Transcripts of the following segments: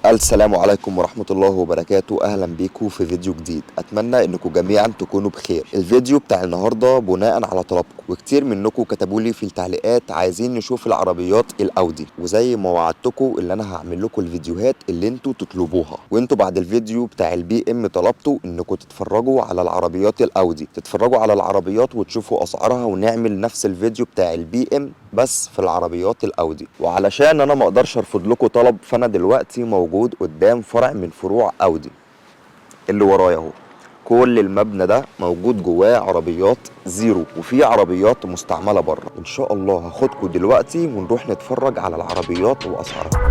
السلام عليكم ورحمة الله وبركاته. أهلا بيكم في فيديو جديد. أتمنى أنكم جميعا تكونوا بخير. الفيديو بتاع النهاردة بناء على طلبكم، وكتير منكم كتبوا لي في التعليقات عايزين نشوف العربيات الأودي، وزي ما وعدتكم اللي أنا هعمل لكم الفيديوهات اللي انتوا تطلبوها. وانتوا بعد الفيديو بتاع البي ام طلبتوا انكم تتفرجوا على العربيات الأودي، تتفرجوا على العربيات وتشوفوا أسعارها، ونعمل نفس الفيديو بتاع البي ام بس في العربيات الأودي. وعلشان أنا ما أقدرش أرفض لكم طلب، فأنا دلوقتي موجود قدام فرع من فروع أودي اللي ورايا اهو. كل المبنى ده موجود جواه عربيات زيرو، وفي عربيات مستعمله بره. ان شاء الله هاخدكم دلوقتي ونروح نتفرج على العربيات واسعارها.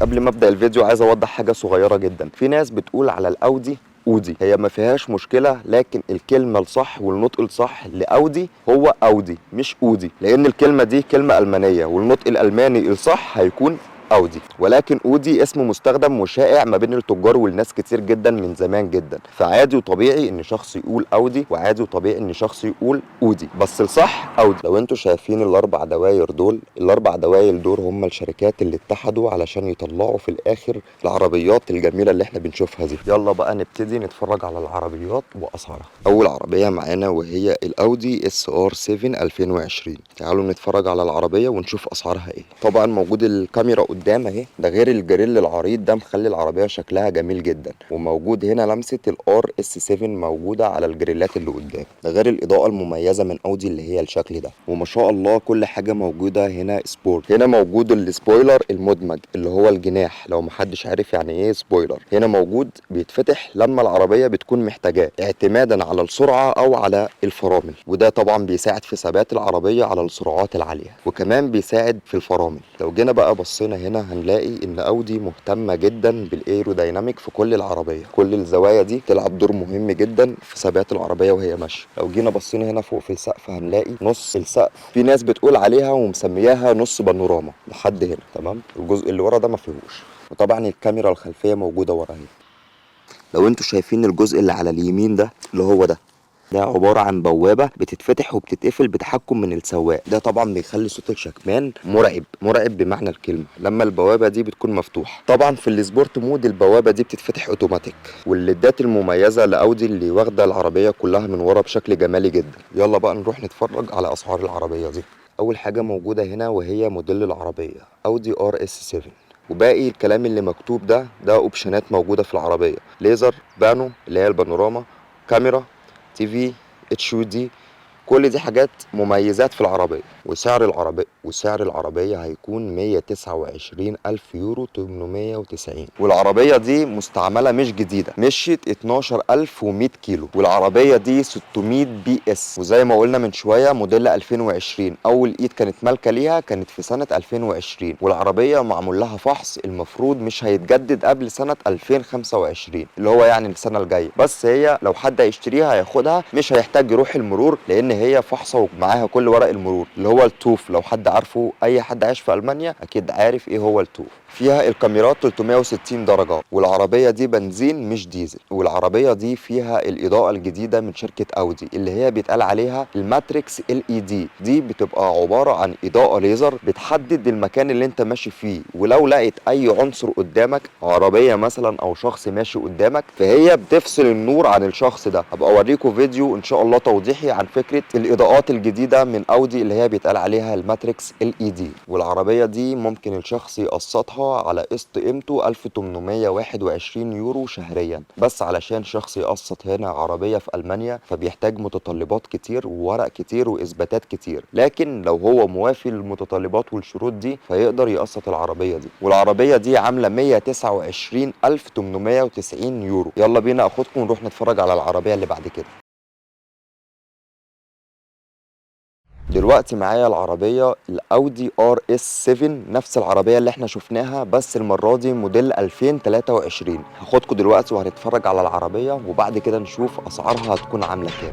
قبل ما ابدا الفيديو عايز اوضح حاجه صغيره جدا. في ناس بتقول على الاودي اودي، هي ما فيهاش مشكله، لكن الكلمه الصح والنطق الصح لاودي هو اودي مش اودي، لان الكلمه دي كلمه المانيه، والنطق الالماني الصح هيكون اودي. ولكن اودي اسم مستخدم وشائع ما بين التجار والناس كتير جدا من زمان جدا، فعادي وطبيعي ان شخص يقول اودي، وعادي وطبيعي ان شخص يقول اودي، بس الصح اودي. لو انتوا شايفين الاربع دواير دول، الاربع دواير دول هم الشركات اللي اتحدوا علشان يطلعوا في الاخر العربيات الجميله اللي احنا بنشوفها دي. يلا بقى نبتدي نتفرج على العربيات واسعارها. اول عربيه معانا وهي الاودي اس ار 7 2020. تعالوا نتفرج على العربيه ونشوف اسعارها ايه. طبعا موجود الكاميرا قدام اهي، ده غير الجريل العريض ده مخلي العربيه شكلها جميل جدا، وموجود هنا لمسه الار اس 7 موجوده على الجريلات اللي قدام، ده غير الاضاءه المميزه من اودي اللي هي الشكل ده. وما شاء الله كل حاجه موجوده هنا سبورت. هنا موجود السبويلر المدمج اللي هو الجناح، لو محدش عارف يعني ايه سبويلر، هنا موجود بيتفتح لما العربيه بتكون محتاجاه اعتمادا على السرعه او على الفرامل، وده طبعا بيساعد في ثبات العربيه على السرعات العاليه، وكمان بيساعد في الفرامل. لو جينا بقى بصينا هنا هنلاقي ان اودي مهتمه جدا بالايرودايناميك في كل العربيه، كل الزوايا دي تلعب دور مهم جدا في ثبات العربيه وهي ماشيه. لو جينا بصينا هنا فوق في السقف هنلاقي نص السقف في ناس بتقول عليها ومسمياها نص بانوراما لحد هنا، تمام. الجزء اللي ورا ده ما فيهوش، وطبعا الكاميرا الخلفيه موجوده ورا اهي. لو انتوا شايفين الجزء اللي على اليمين ده اللي هو ده عبارة عن بوابة بتتفتح وبتتقفل بتحكم من السواق. ده طبعا بيخلي صوت الشكمان مرعب، مرعب بمعنى الكلمة لما البوابة دي بتكون مفتوحة. طبعا في السبورت مود البوابة دي بتتفتح اوتوماتيك. والليدات المميزة لأودي اللي واخدة العربية كلها من ورا بشكل جمالي جدا. يلا بقى نروح نتفرج على أسعار العربية دي. أول حاجة موجودة هنا وهي موديل العربية أودي ار اس 7، وباقي الكلام اللي مكتوب ده اوبشنات موجودة في العربية: ليزر، بانو اللي هي البانوراما، كاميرا، تي في، اتش دي، كل دي حاجات مميزات في العربية. وسعر العربية هيكون 129 ألف يورو 890. والعربية دي مستعملة مش جديدة، مشيت 12100 كيلو، والعربية دي 600 بي اس، وزي ما قلنا من شوية موديل 2020. أول إيد كانت مالكة ليها كانت في سنة 2020، والعربية معمول لها فحص المفروض مش هيتجدد قبل سنة 2025 اللي هو يعني السنة الجاية. بس هي لو حد هيشتريها هياخدها مش هيحتاج يروح المرور، لأن هي فحصة ومعاها كل ورق المرور اللي هو التوف. لو حد عارفه، اي حد عايش في المانيا اكيد عارف ايه هو التوف. فيها الكاميرات 360 درجة، والعربية دي بنزين مش ديزل. والعربية دي فيها الإضاءة الجديدة من شركة أودي اللي هي بيتقال عليها الماتريكس LED. دي بتبقى عبارة عن إضاءة ليزر بتحدد المكان اللي انت ماشي فيه، ولو لقيت أي عنصر قدامك، عربية مثلا أو شخص ماشي قدامك، فهي بتفصل النور عن الشخص ده. هبقى أوريكم فيديو إن شاء الله توضيحي عن فكرة الإضاءات الجديدة من أودي اللي هي بيتقال عليها الماتريكس LED. والعربية دي ممكن الشخص يقسطها على قسط قيمته 1821 يورو شهريا، بس علشان شخص يقسط هنا عربية في ألمانيا فبيحتاج متطلبات كتير وورق كتير وإثباتات كتير، لكن لو هو موافي للمتطلبات والشروط دي فيقدر يقسط العربية دي. والعربية دي عاملة 129890 يورو. يلا بينا أخدكم ونروح نتفرج على العربية اللي بعد كده. دلوقتي معايا العربية الأودي ار اس 7، نفس العربية اللي احنا شفناها بس المرة دي موديل 2023. هاخدكم دلوقتي وهنتفرج على العربية، وبعد كده نشوف أسعارها هتكون عاملة كام.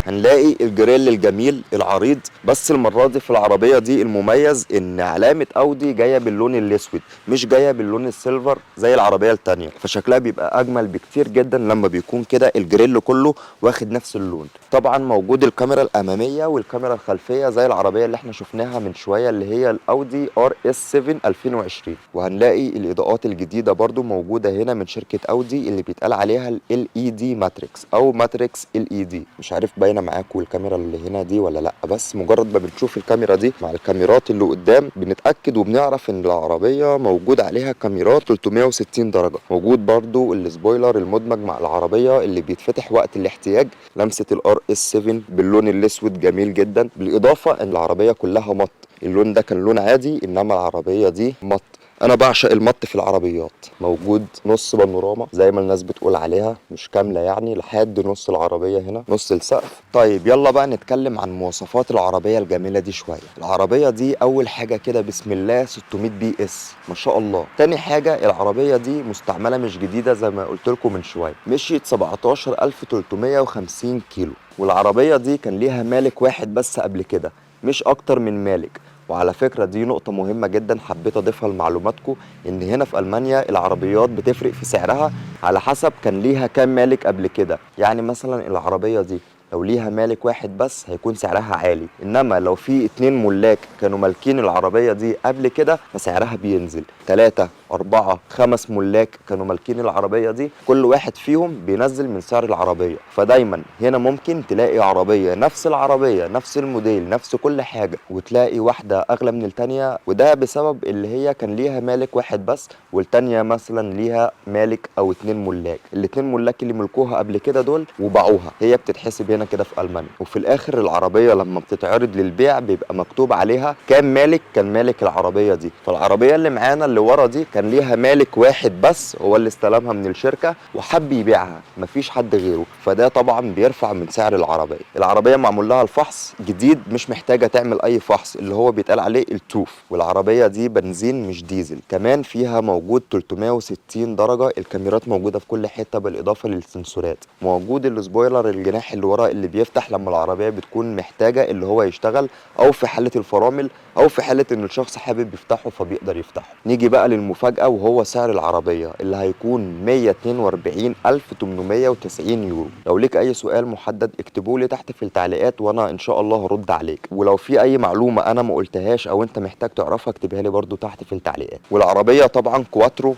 هنلاقي الجريل الجميل العريض، بس المره دي في العربيه دي المميز ان علامه اودي جايه باللون الاسود مش جايه باللون السيلفر زي العربيه التانيه، فشكلها بيبقى اجمل بكتير جدا لما بيكون كده الجريل كله واخد نفس اللون. طبعا موجود الكاميرا الاماميه والكاميرا الخلفيه زي العربيه اللي احنا شفناها من شويه اللي هي الاودي ار اس 7 2020. وهنلاقي الاضاءات الجديده برضو موجوده هنا من شركه اودي اللي بيتقال عليها ال اي دي ماتريكس او ماتريكس ال اي دي. مش عارف باينه معاكم الكاميرا اللي هنا دي ولا لا، بس مجرد ما بنشوف الكاميرا دي مع الكاميرات اللي قدام بنتاكد وبنعرف ان العربيه موجود عليها كاميرات 360 درجه. موجود برضو السبويلر المدمج مع العربيه اللي بيتفتح وقت الاحتياج، لمسه الار اس 7 باللون الاسود جميل جدا، بالاضافه ان العربيه كلها مط. اللون ده كان لون عادي انما العربيه دي مط. انا بعشق المط في العربيات. موجود نص بانوراما زي ما الناس بتقول عليها، مش كامله يعني، لحد نص العربيه هنا، نص السقف. طيب يلا بقى نتكلم عن مواصفات العربيه الجميله دي شويه. العربيه دي اول حاجه كده بسم الله 600 بي اس ما شاء الله. تاني حاجه العربيه دي مستعمله مش جديده زي ما قلت لكم من شويه، مشيت 17350 كيلو. والعربيه دي كان ليها مالك واحد بس قبل كده، مش اكتر من مالك. وعلى فكرة دي نقطة مهمة جدا حبيت اضيفها لمعلوماتكم، ان هنا في المانيا العربيات بتفرق في سعرها على حسب كان ليها كام مالك قبل كده. يعني مثلا العربية دي لو ليها مالك واحد بس هيكون سعرها عالي، انما لو في 2 ملاك كانوا مالكين العربية دي قبل كده فسعرها بينزل. 3 4 5 ملاك كانوا مالكين العربية دي، كل واحد فيهم بينزل من سعر العربية. فدايما هنا ممكن تلاقي عربية نفس العربية نفس الموديل نفس كل حاجة وتلاقي واحدة اغلى من التانية، وده بسبب اللي هي كان ليها مالك واحد بس والتانية مثلا ليها مالك او 2 ملاك. الاتنين ملاك اللي ملكوها قبل كده دول وباعوها، هي بتتحسب هنا كده في المانيا. وفي الاخر العربية لما بتتعرض للبيع بيبقى مكتوب عليها كام مالك كان مالك العربية دي. فالعربية اللي معانا اللي ورا دي كان ليها مالك واحد بس هو اللي استلمها من الشركة وحب يبيعها، مفيش حد غيره، فده طبعا بيرفع من سعر العربية. العربية معمول لها الفحص جديد مش محتاجة تعمل اي فحص اللي هو بيتقال عليه التوف. والعربية دي بنزين مش ديزل. كمان فيها موجود 360 درجة، الكاميرات موجودة في كل حتة بالاضافة للسنسورات. موجود السبويلر الجناح اللي ورا اللي بيفتح لما العربية بتكون محتاجة اللي هو يشتغل، او في حالة الفرامل، او في حالة ان الشخص حابب يفتحه فبيقدر يفتحه. نيجي بقى للمفاجأة وهو سعر العربية اللي هيكون 142890 يورو. لو ليك اي سؤال محدد اكتبوا لي تحت في التعليقات وانا ان شاء الله هرد عليك، ولو في اي معلومة انا ما قلتهاش او انت محتاج تعرفها اكتبها لي برضو تحت في التعليقات. والعربية طبعا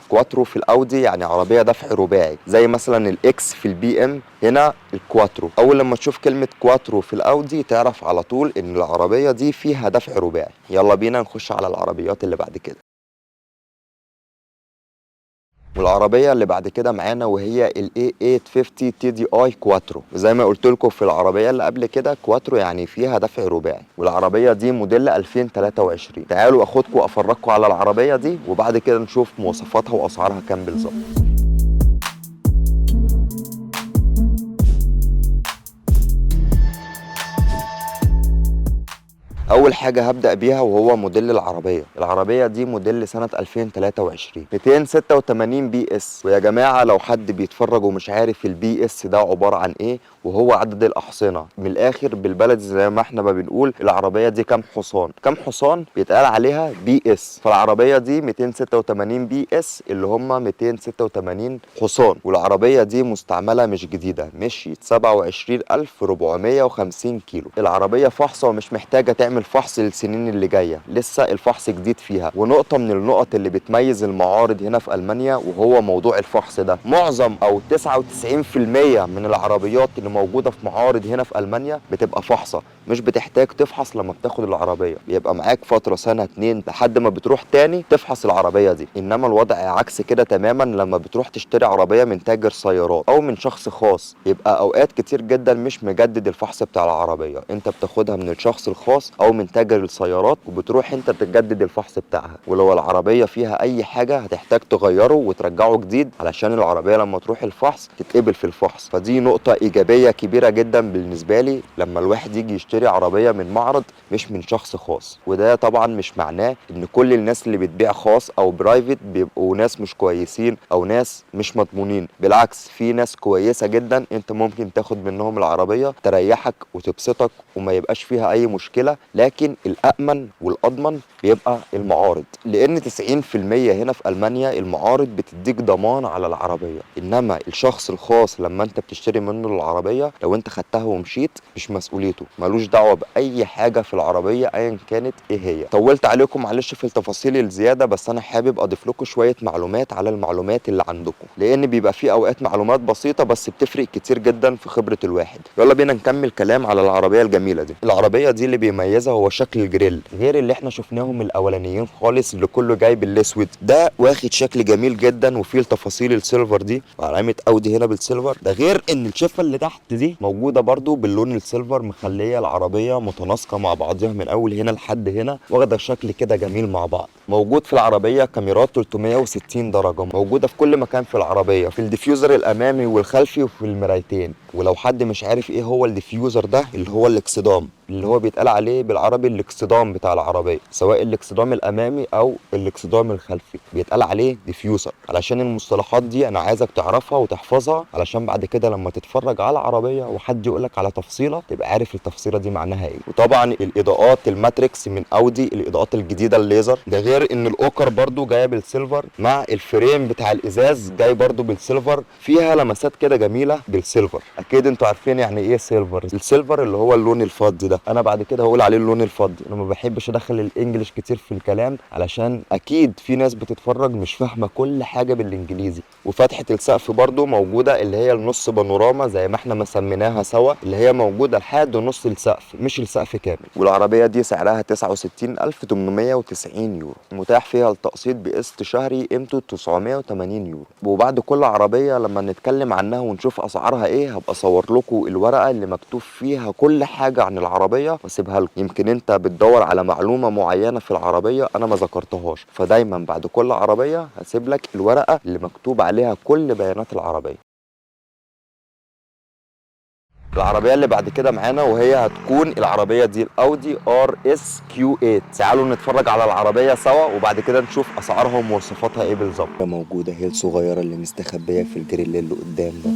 كواترو في الاودي يعني عربية دفع رباعي زي مثلا الاكس في البي ام. هنا الكواترو، اول لما تشوف كلمة كواترو في الاودي تعرف على طول ان العربية دي فيها دفع رباعي. يلا بينا نخش على العربيات اللي بعد كده. والعربيه اللي بعد كده معانا وهي ال A850 TDI كواترو. وزي ما قلت لكم في العربيه اللي قبل كده كواترو يعني فيها دفع رباعي، والعربيه دي موديل 2023. تعالوا اخدكم افرجكم على العربيه دي وبعد كده نشوف مواصفاتها واسعارها كام بالظبط. اول حاجه هبدا بيها وهو موديل العربيه دي موديل سنه 2023 286 بي اس. ويا جماعه لو حد بيتفرج ومش عارف البي اس ده عباره عن ايه وهو عدد الاحصنه، من الاخر بالبلد زي ما احنا ما بنقول العربيه دي كام حصان. كام حصان بيتقال عليها بي اس. فالعربيه دي 286 بي اس اللي هم 286 حصان. والعربيه دي مستعمله مش جديده، مشيت 27450 كيلو. العربيه فحصه ومش محتاجه تعمل فحص للسنين اللي جايه، لسه الفحص جديد فيها. ونقطه من النقط اللي بتميز المعارض هنا في المانيا وهو موضوع الفحص ده. معظم او 99% من العربيات اللي موجوده في معارض هنا في المانيا بتبقى فحصه، مش بتحتاج تفحص لما بتاخد العربيه، بيبقى معاك فتره سنه 2 لحد ما بتروح تاني تفحص العربيه دي. انما الوضع عكس كده تماما لما بتروح تشتري عربيه من تاجر سيارات او من شخص خاص، يبقى اوقات كتير جدا مش مجدد الفحص بتاع العربيه، انت بتاخدها من الشخص الخاص او من تاجر السيارات وبتروح انت تجدد الفحص بتاعها. ولو العربيه فيها اي حاجه هتحتاج تغيره وترجعه جديد علشان العربيه لما تروح الفحص تتقبل في الفحص. فدي نقطه ايجابيه مسؤولية كبيرة جدا بالنسبة لي لما الواحد يجي يشتري عربية من معرض مش من شخص خاص. وده طبعا مش معناه ان كل الناس اللي بتبيع خاص او برايفت بيبقوا ناس مش كويسين او ناس مش مضمونين. بالعكس، في ناس كويسة جدا انت ممكن تاخد منهم العربية تريحك وتبسطك وما يبقاش فيها اي مشكلة. لكن الامن والاضمن بيبقى المعارض، لان 90% هنا في المانيا المعارض بتديك ضمان على العربية. انما الشخص الخاص لما انت بتشتري منه العربية لو انت خدتها ومشيت مش مسؤوليته، ملوش دعوة باي حاجة في العربية ايا كانت ايه هي. طولت عليكم معلش في التفاصيل الزيادة، بس انا حابب اضيف لكم شوية معلومات على المعلومات اللي عندكم، لان بيبقى في اوقات معلومات بسيطة بس بتفرق كتير جدا في خبرة الواحد. يلا بينا نكمل كلام على العربية الجميلة دي. العربية دي اللي بيميزها هو شكل الجريل، غير اللي احنا شفناهم الاولانيين خالص اللي كله جاي بالاسود. ده واخد شكل جميل جدا وفيه التفاصيل السيلفر دي وعلامة اودي هنا بالسيلفر. ده غير ان الشفة اللي تحت دي موجودة برضو باللون السيلفر، مخلية العربية متناسقة مع بعضها من اول هنا لحد هنا، واخدة شكل كده جميل مع بعض. موجود في العربية كاميرات 360 درجة موجودة في كل مكان في العربية، في الديفيوزر الامامي والخلفي وفي المرايتين. ولو حد مش عارف ايه هو الديفيوزر ده، اللي هو الاكسدام، اللي هو بيتقال عليه بالعربي الاكسدام بتاع العربيه، سواء الاكسدام الامامي او الاكسدام الخلفي بيتقال عليه ديفيوزر. علشان المصطلحات دي انا عايزك تعرفها وتحفظها، علشان بعد كده لما تتفرج على العربيه وحد يقولك على تفصيله تبقى عارف التفصيله دي معناها ايه. وطبعا الاضاءات الماتريكس من اودي، الاضاءات الجديده الليزر. ده غير ان الاوكر برضو جايه بالسيلفر، مع الفريم بتاع الازاز جاي برضو بالسيلفر، فيها لمسات كده جميله بالسيلفر. اكيد انتوا عارفين يعني ايه سيلفر. السيلفر اللي هو اللون الفضي ده، انا بعد كده هقول عليه اللون الفضي. انا ما بحبش ادخل الانجليش كتير في الكلام علشان اكيد في ناس بتتفرج مش فاهمه كل حاجه بالانجليزي. وفتحه السقف برضو موجوده، اللي هي النص بانوراما زي ما احنا ما سميناها سوا، اللي هي موجوده لحد نص السقف مش السقف كامل. والعربيه دي سعرها 69890 يورو، متاح فيها التقسيط بقسط شهري قيمته 980 يورو. وبعد كل عربيه لما نتكلم عنها ونشوف اسعارها ايه هبقى اصور لكم الورقه اللي مكتوب فيها كل حاجه عن العربيه واسيبها لكم. يمكن انت بتدور على معلومه معينه في العربيه انا ما ذكرتهاش، فدايما بعد كل عربيه هسيب لك الورقه اللي مكتوب عليها كل بيانات العربيه. العربيه اللي بعد كده معانا وهي هتكون العربيه دي الاودي ار اس كيو 8. تعالوا نتفرج على العربيه سوا وبعد كده نشوف اسعارها ومواصفاتها ايه بالظبط. موجوده هي الصغيره اللي مستخبيه في الجريل اللي قدام ده.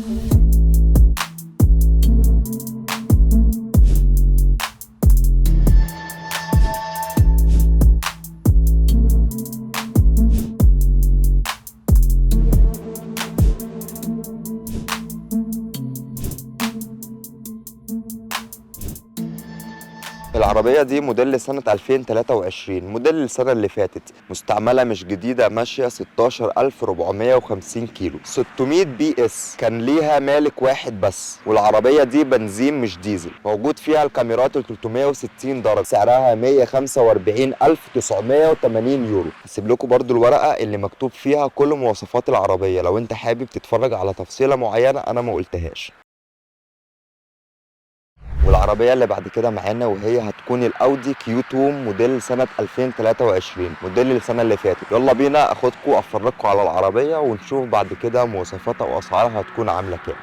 العربية دي موديل سنة 2023، موديل السنة اللي فاتت، مستعملة مش جديدة، ماشية 16450 كيلو، 600 بي اس. كان ليها مالك واحد بس، والعربية دي بنزين مش ديزل. موجود فيها الكاميرات 360 درجة، سعرها 145980 يورو. هسيب لكم برضو الورقة اللي مكتوب فيها كل مواصفات العربية لو انت حابب تتفرج على تفصيلة معينة انا ما قلتهاش. والعربيه اللي بعد كده معانا وهي هتكون الاودي كيو 2 موديل سنه 2023، موديل السنه اللي فاتت. يلا بينا اخدكم افرجكم على العربيه ونشوف بعد كده مواصفاتها واسعارها هتكون عامله كام.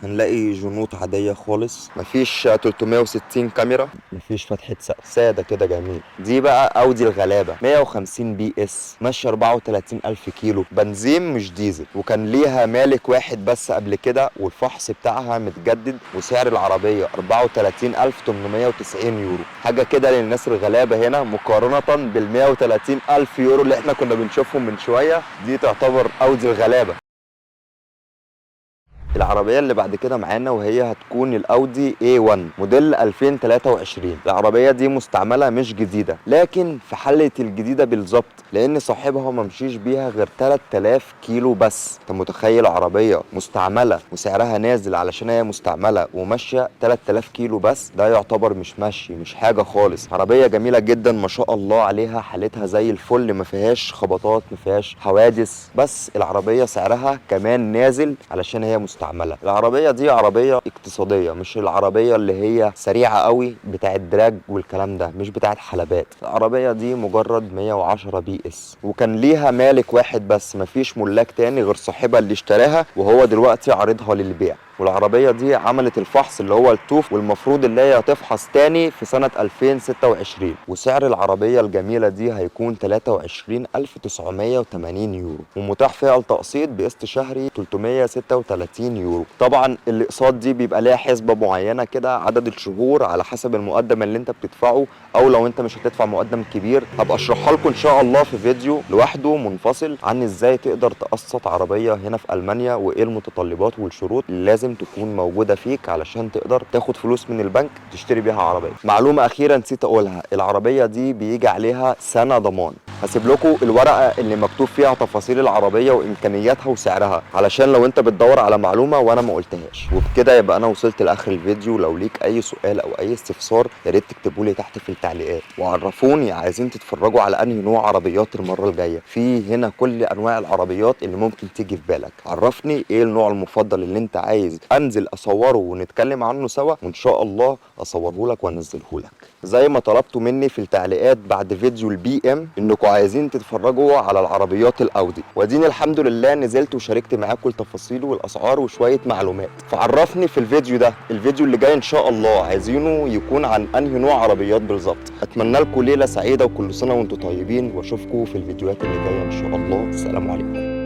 هنلاقي جنوط عادية خالص، مفيش 360 كاميرا، مفيش فتحة سقف، سادة كده جميل. دي بقى اودي الغلابة 150 بي اس، ماشية 34000 كيلو، بنزين مش ديزل. وكان ليها مالك واحد بس قبل كده، والفحص بتاعها متجدد. وسعر العربية 34890 يورو، حاجة كده للناس الغلابة هنا مقارنة بال 130000 يورو اللي احنا كنا بنشوفهم من شوية. دي تعتبر اودي الغلابة. العربية اللي بعد كده معانا وهي هتكون الاودي A1 موديل 2023. العربية دي مستعملة مش جديدة، لكن في حالة الجديدة بالظبط، لان صاحبها ما مشيش بيها غير 3000 كيلو بس. انت متخيل عربية مستعملة وسعرها نازل علشان هي مستعملة وماشية 3000 كيلو بس؟ ده يعتبر مش ماشي، مش حاجة خالص. عربية جميلة جدا ما شاء الله عليها، حالتها زي الفل، ما فيهاش خبطات، ما فيهاش حوادث، بس العربية سعرها كمان نازل علشان هي مستعملة. مستعمله. العربيه دي عربيه اقتصاديه، مش العربيه اللي هي سريعه قوي بتاعه دراج والكلام ده، مش بتاعه حلبات. العربيه دي مجرد 110 بي اس، وكان ليها مالك واحد بس، مفيش ملاك تاني غير صاحبها اللي اشتراها، وهو دلوقتي عارضها للبيع. والعربية دي عملت الفحص اللي هو التوف، والمفروض اللي هي هتفحص تاني في سنة 2026. وسعر العربية الجميلة دي هيكون 23,980 يورو، ومتاح فيها التقسيط بقسط شهري 336 يورو. طبعا الاقساط دي بيبقى ليها حسبة معينة كده، عدد الشهور على حسب المقدم اللي انت بتدفعه، او لو انت مش هتدفع مقدم كبير. هبقى اشرحها لكم ان شاء الله في فيديو لوحده منفصل عن ازاي تقدر تقسط عربية هنا في المانيا، وايه المتطلبات والشروط اللي لازم تكون موجودة فيك علشان تقدر تاخد فلوس من البنك تشتري بيها عربية. معلومة اخيرة نسيت اقولها، العربية دي بيجي عليها سنة ضمان. هسيب لكم الورقة اللي مكتوب فيها تفاصيل العربية وامكانياتها وسعرها، علشان لو انت بتدور على معلومة وانا ما قلتهاش. وبكده يبقى انا وصلت لاخر الفيديو. لو ليك اي سؤال او اي استفسار يا ريت تكتبوا لي تحت في التعليقات، وعرفوني عايزين تتفرجوا على انهي نوع عربيات المرة الجاية. في هنا كل انواع العربيات اللي ممكن تيجي في بالك. عرفني ايه النوع المفضل اللي انت عايز انزل اصوره ونتكلم عنه سوا، وان شاء الله اصوره لك وانزله لك. زي ما طلبتوا مني في التعليقات بعد فيديو البي ام انكم عايزين تتفرجوا على العربيات الاودي، واديني الحمد لله نزلت وشاركت معاكم التفاصيل والاسعار وشويه معلومات. فعرفني في الفيديو ده، الفيديو اللي جاي ان شاء الله عايزينه يكون عن انهي نوع عربيات بالظبط. اتمنى لكم ليله سعيده وكل سنه وانتم طيبين، واشوفكم في الفيديوهات اللي جايه ان شاء الله. السلام عليكم.